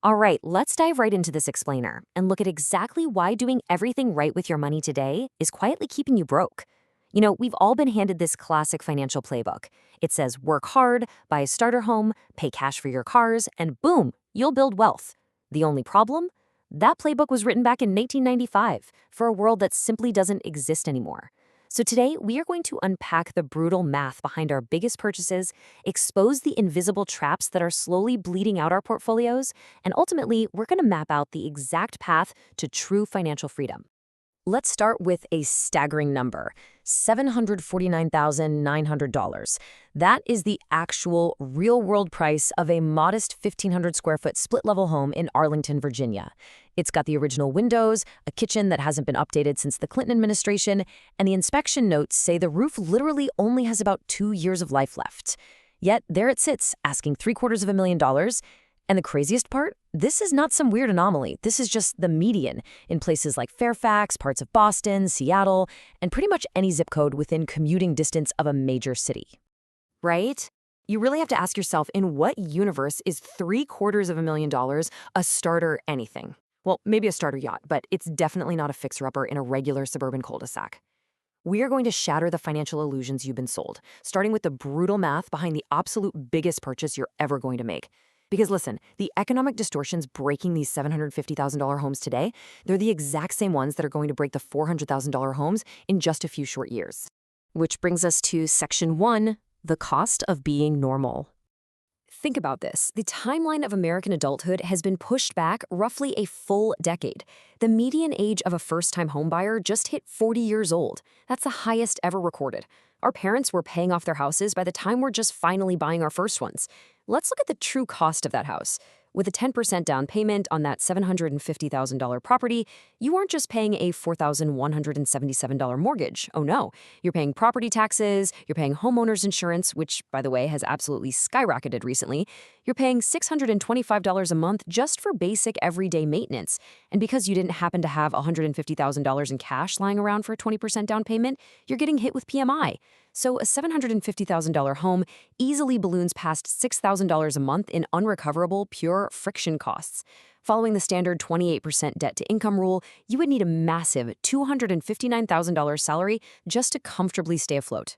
All right, let's dive right into this explainer and look at exactly why doing everything right with your money today is quietly keeping you broke. We've all been handed this classic financial playbook. It says work hard, buy a starter home, pay cash for your cars, and boom, you'll build wealth. The only problem? That playbook was written back in 1995 for a world that simply doesn't exist anymore. So today, we are going to unpack the brutal math behind our biggest purchases, expose the invisible traps that are slowly bleeding out our portfolios, and ultimately, we're going to map out the exact path to true financial freedom. Let's start with a staggering number, $749,900. That is the actual real-world price of a modest 1,500 square foot split-level home in Arlington, Virginia. It's got the original windows, a kitchen that hasn't been updated since the Clinton administration, and the inspection notes say the roof literally only has about 2 years of life left. Yet there it sits, asking $750,000. And the craziest part? This is not some weird anomaly. This is just the median in places like Fairfax, parts of Boston, Seattle, and pretty much any zip code within commuting distance of a major city. Right? You really have to ask yourself, in what universe is $750,000 a starter anything? Well, maybe a starter yacht, but it's definitely not a fixer-upper in a regular suburban cul-de-sac. We are going to shatter the financial illusions you've been sold, starting with the brutal math behind the absolute biggest purchase you're ever going to make. Because listen, the economic distortions breaking these $750,000 homes today, they're the exact same ones that are going to break the $400,000 homes in just a few short years. Which brings us to Section 1, the cost of being normal. Think about this. The timeline of American adulthood has been pushed back roughly a full decade. The median age of a first-time homebuyer just hit 40 years old. That's the highest ever recorded. Our parents were paying off their houses by the time we're just finally buying our first ones. Let's look at the true cost of that house. With a 10% down payment on that $750,000 property, you aren't just paying a $4,177 mortgage. Oh no, you're paying property taxes, you're paying homeowners insurance, which, by the way, has absolutely skyrocketed recently. You're paying $625 a month just for basic everyday maintenance. And because you didn't happen to have $150,000 in cash lying around for a 20% down payment, you're getting hit with PMI. So a $750,000 home easily balloons past $6,000 a month in unrecoverable, pure friction costs. Following the standard 28% debt-to-income rule, you would need a massive $259,000 salary just to comfortably stay afloat.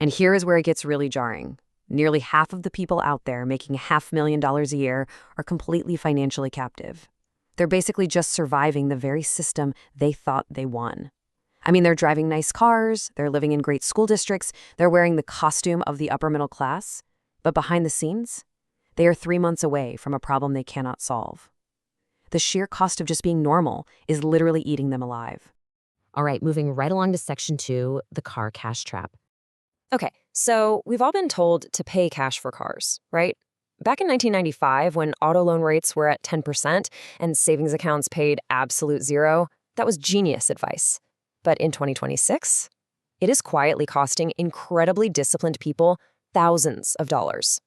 And here is where it gets really jarring. Nearly half of the people out there making $500,000 a year are completely financially captive. They're basically just surviving the very system they thought they won. I mean, they're driving nice cars, they're living in great school districts, they're wearing the costume of the upper middle class, but behind the scenes, they are 3 months away from a problem they cannot solve. The sheer cost of just being normal is literally eating them alive. All right, moving right along to Section 2, the car cash trap. Okay, so we've all been told to pay cash for cars, right? Back in 1995, when auto loan rates were at 10% and savings accounts paid absolute zero, that was genius advice. But in 2026, it is quietly costing incredibly disciplined people thousands of dollars.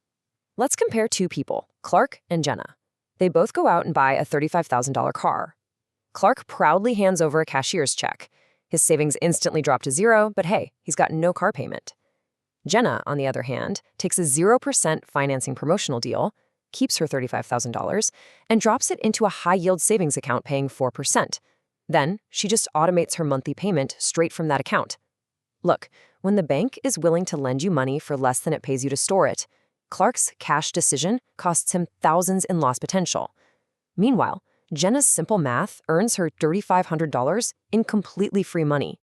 Let's compare two people, Clark and Jenna. They both go out and buy a $35,000 car. Clark proudly hands over a cashier's check. His savings instantly drop to zero, but hey, he's got no car payment. Jenna, on the other hand, takes a 0% financing promotional deal, keeps her $35,000, and drops it into a high-yield savings account paying 4%. Then, she just automates her monthly payment straight from that account. Look, when the bank is willing to lend you money for less than it pays you to store it, Clark's cash decision costs him thousands in lost potential. Meanwhile, Jenna's simple math earns her $3,500 in completely free money.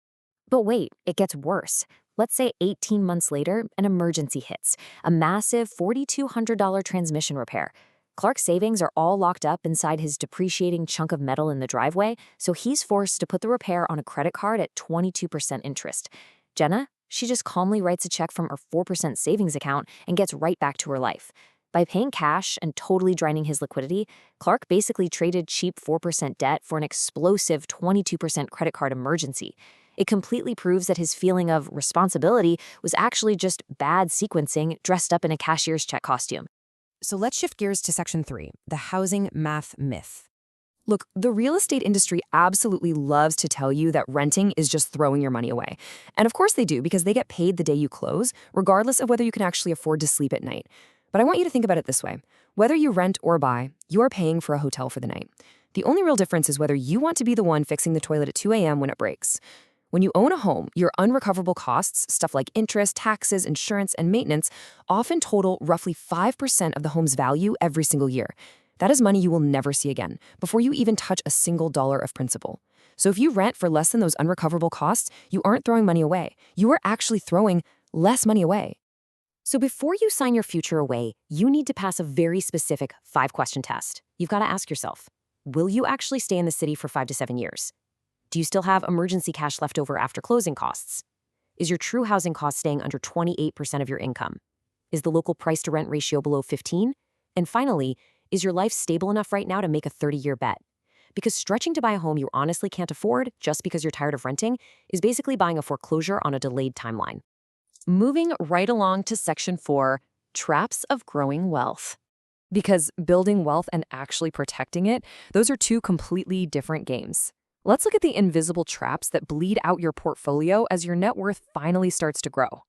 But wait, it gets worse. Let's say 18 months later, an emergency hits, a massive $4,200 transmission repair. Clark's savings are all locked up inside his depreciating chunk of metal in the driveway, so he's forced to put the repair on a credit card at 22% interest. Jenna, she just calmly writes a check from her 4% savings account and gets right back to her life. By paying cash and totally draining his liquidity, Clark basically traded cheap 4% debt for an explosive 22% credit card emergency. It completely proves that his feeling of responsibility was actually just bad sequencing dressed up in a cashier's check costume. So let's shift gears to Section 3, the housing math myth. Look, the real estate industry absolutely loves to tell you that renting is just throwing your money away. And of course they do, because they get paid the day you close, regardless of whether you can actually afford to sleep at night. But I want you to think about it this way. Whether you rent or buy, you're paying for a hotel for the night. The only real difference is whether you want to be the one fixing the toilet at 2 a.m. when it breaks. When you own a home, your unrecoverable costs, stuff like interest, taxes, insurance, and maintenance, often total roughly 5% of the home's value every single year. That is money you will never see again, before you even touch a single dollar of principal. So if you rent for less than those unrecoverable costs, you aren't throwing money away. You are actually throwing less money away. So before you sign your future away, you need to pass a very specific 5-question test. You've got to ask yourself, will you actually stay in the city for 5 to 7 years? Do you still have emergency cash left over after closing costs? Is your true housing cost staying under 28% of your income? Is the local price-to-rent ratio below 15? And finally, is your life stable enough right now to make a 30-year bet? Because stretching to buy a home you honestly can't afford just because you're tired of renting is basically buying a foreclosure on a delayed timeline. Moving right along to Section 4, Traps of Growing Wealth. Because building wealth and actually protecting it, those are two completely different games. Let's look at the invisible traps that bleed out your portfolio as your net worth finally starts to grow.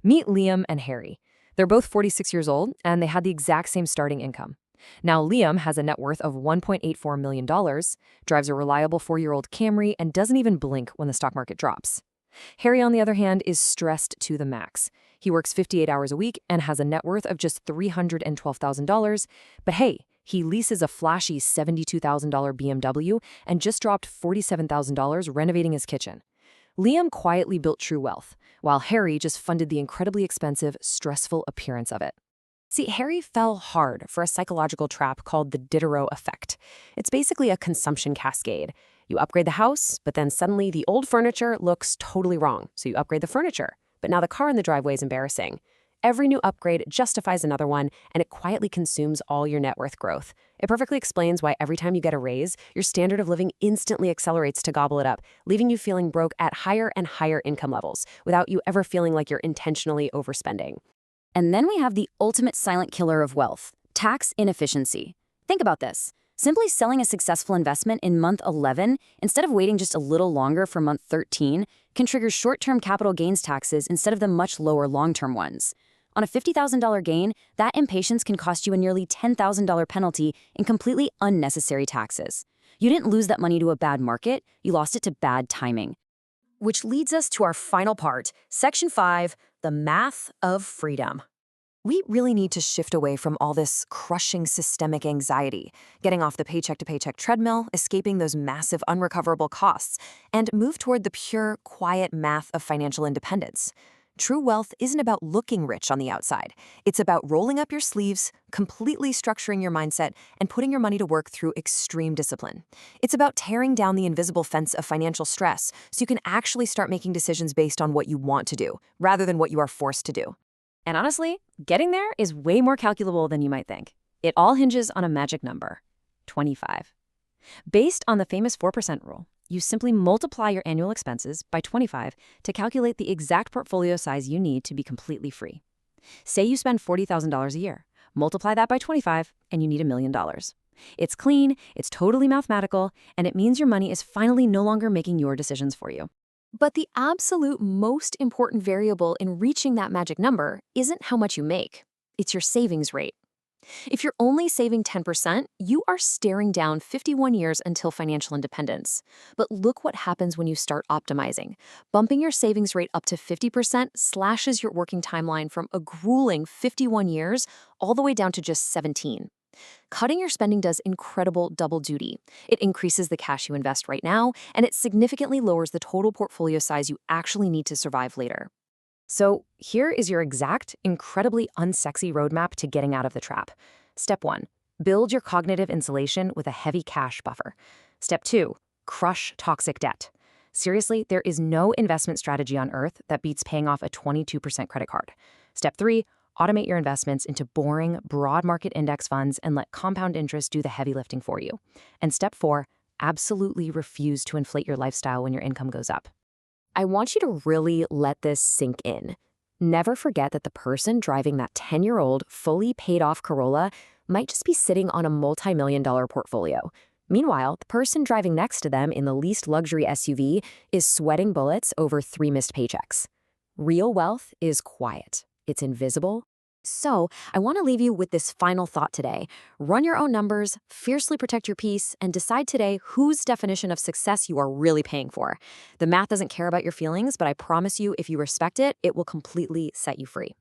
Meet Liam and Harry. They're both 46 years old, and they had the exact same starting income. Now, Liam has a net worth of $1.84 million, drives a reliable 4-year-old Camry, and doesn't even blink when the stock market drops. Harry, on the other hand, is stressed to the max. He works 58 hours a week and has a net worth of just $312,000, but hey, he leases a flashy $72,000 BMW and just dropped $47,000 renovating his kitchen. Liam quietly built true wealth, while Harry just funded the incredibly expensive, stressful appearance of it. See, Harry fell hard for a psychological trap called the Diderot effect. It's basically a consumption cascade. You upgrade the house, but then suddenly the old furniture looks totally wrong, so you upgrade the furniture. But now the car in the driveway is embarrassing. Every new upgrade justifies another one, and it quietly consumes all your net worth growth. It perfectly explains why every time you get a raise, your standard of living instantly accelerates to gobble it up, leaving you feeling broke at higher and higher income levels, without you ever feeling like you're intentionally overspending. And then we have the ultimate silent killer of wealth, tax inefficiency. Think about this. Simply selling a successful investment in month 11, instead of waiting just a little longer for month 13, can trigger short-term capital gains taxes instead of the much lower long-term ones. On a $50,000 gain, that impatience can cost you a nearly $10,000 penalty in completely unnecessary taxes. You didn't lose that money to a bad market, you lost it to bad timing. Which leads us to our final part, Section 5, the math of freedom. We really need to shift away from all this crushing systemic anxiety, getting off the paycheck-to-paycheck treadmill, escaping those massive unrecoverable costs, and move toward the pure, quiet math of financial independence. True wealth isn't about looking rich on the outside. It's about rolling up your sleeves, completely structuring your mindset, and putting your money to work through extreme discipline. It's about tearing down the invisible fence of financial stress so you can actually start making decisions based on what you want to do, rather than what you are forced to do. And honestly, getting there is way more calculable than you might think. It all hinges on a magic number, 25. Based on the famous 4% rule, you simply multiply your annual expenses by 25 to calculate the exact portfolio size you need to be completely free. Say you spend $40,000 a year. Multiply that by 25, and you need $1 million. It's clean, it's totally mathematical, and it means your money is finally no longer making your decisions for you. But the absolute most important variable in reaching that magic number isn't how much you make. It's your savings rate. If you're only saving 10%, you are staring down 51 years until financial independence. But look what happens when you start optimizing. Bumping your savings rate up to 50% slashes your working timeline from a grueling 51 years all the way down to just 17. Cutting your spending does incredible double duty. It increases the cash you invest right now, and it significantly lowers the total portfolio size you actually need to survive later. So here is your exact, incredibly unsexy roadmap to getting out of the trap. Step 1, build your cognitive insulation with a heavy cash buffer. Step 2, crush toxic debt. Seriously, there is no investment strategy on earth that beats paying off a 22% credit card. Step 3, automate your investments into boring, broad market index funds and let compound interest do the heavy lifting for you. And step 4, absolutely refuse to inflate your lifestyle when your income goes up. I want you to really let this sink in. Never forget that the person driving that 10-year-old, fully paid-off Corolla might just be sitting on a multi-million-dollar portfolio. Meanwhile, the person driving next to them in the least luxury SUV is sweating bullets over 3 missed paychecks. Real wealth is quiet. It's invisible, So, I want to leave you with this final thought today. Run your own numbers, fiercely protect your peace, and decide today whose definition of success you are really paying for. The math doesn't care about your feelings, but I promise you, if you respect it, it will completely set you free.